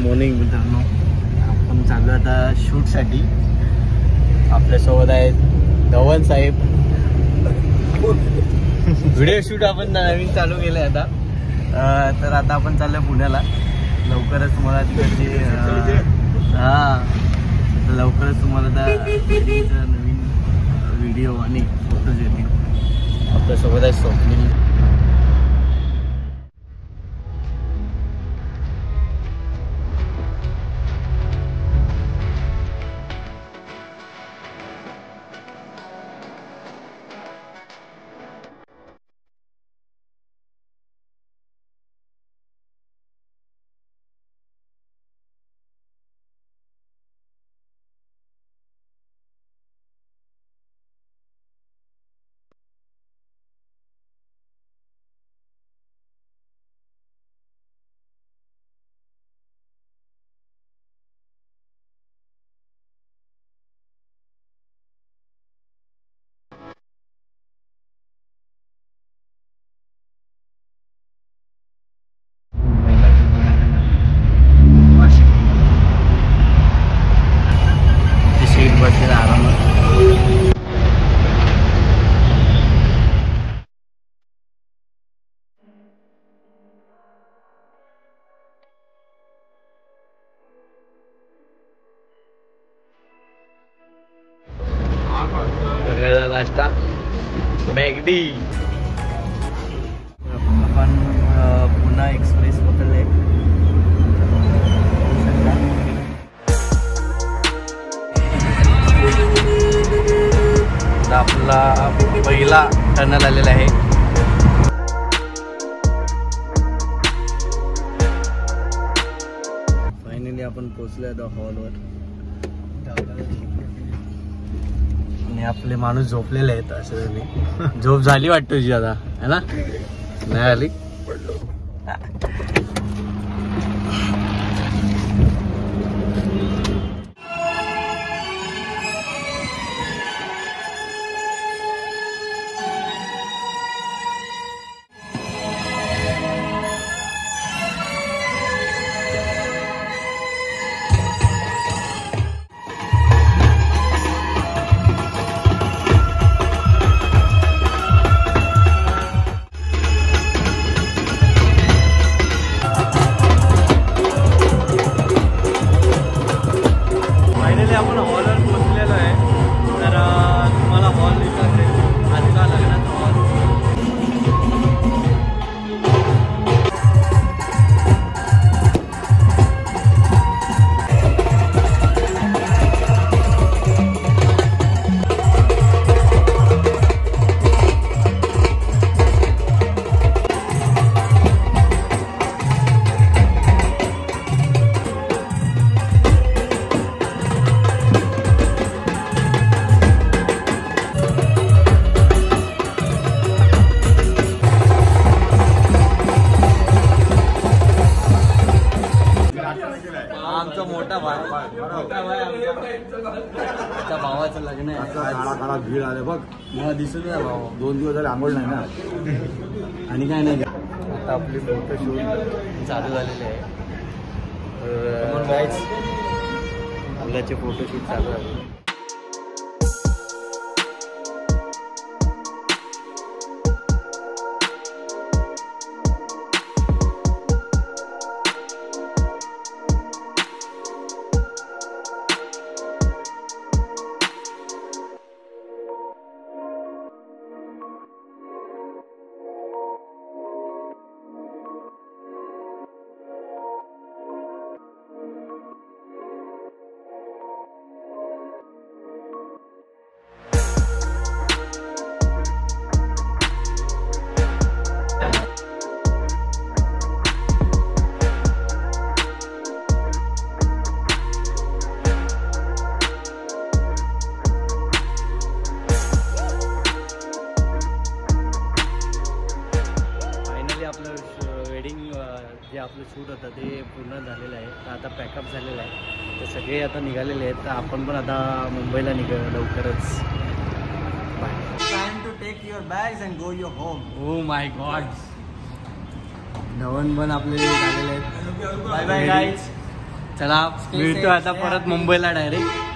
Morning मित्रांनो, आपण चालू आता शूटसाठी. आपल्यासोबत आहेत धवन साहेब. व्हिडिओ शूट आपण नवीन चालू केलं आहे आता. तर आता आपण चाललो पुण्याला. लवकरच तुम्हाला तिकडची लवकरच तुम्हाला आता नवीन व्हिडिओ आणि फोटोज येतील. आपल्यासोबत आहे स्वप्नील. बसलेला आरामात. नाश्ता मॅगडी. आपण पुन्हा एक्सप्रेस पकडले. आपला पहिला टनल आलेला आहे. फायनली आपण पोहोचलो आता हॉलवर. आणि आपले माणूस झोपलेले आहेत. असं झोप झाली वाटतं तुझी आता, है ना? नाही आली. आपण हॉलवर पोहोचलेलो आहे. तर तुम्हाला हॉल दिसत असेल. आजचा लग्नाचा हॉल. आमचा मोठा भाई आमच्या भावाचं लग्न आहे. काळा भीड आले बघ. मला दिसत नाही भाऊ. 2 दिवस झाले आंघोळ नाही ना. आणि काय नाही. आता आपली फोटोशूट चालू झालेले आहे. मुलाचे फोटोशूट चालू आहे. जे आपलं शूट होतं ते पूर्ण झालेलं आहे. तर आता पॅकअप झालेलं आहे. तर सगळे आता निघालेले आहेत. तर आपण पण आता मुंबईला निघालो लवकरच. Time to take your bags and go your home. Oh my god. Dhawan पण आपले झालेले आहेत. Bye bye guys. चला भेटतो आता परत मुंबईला डायरेक्ट.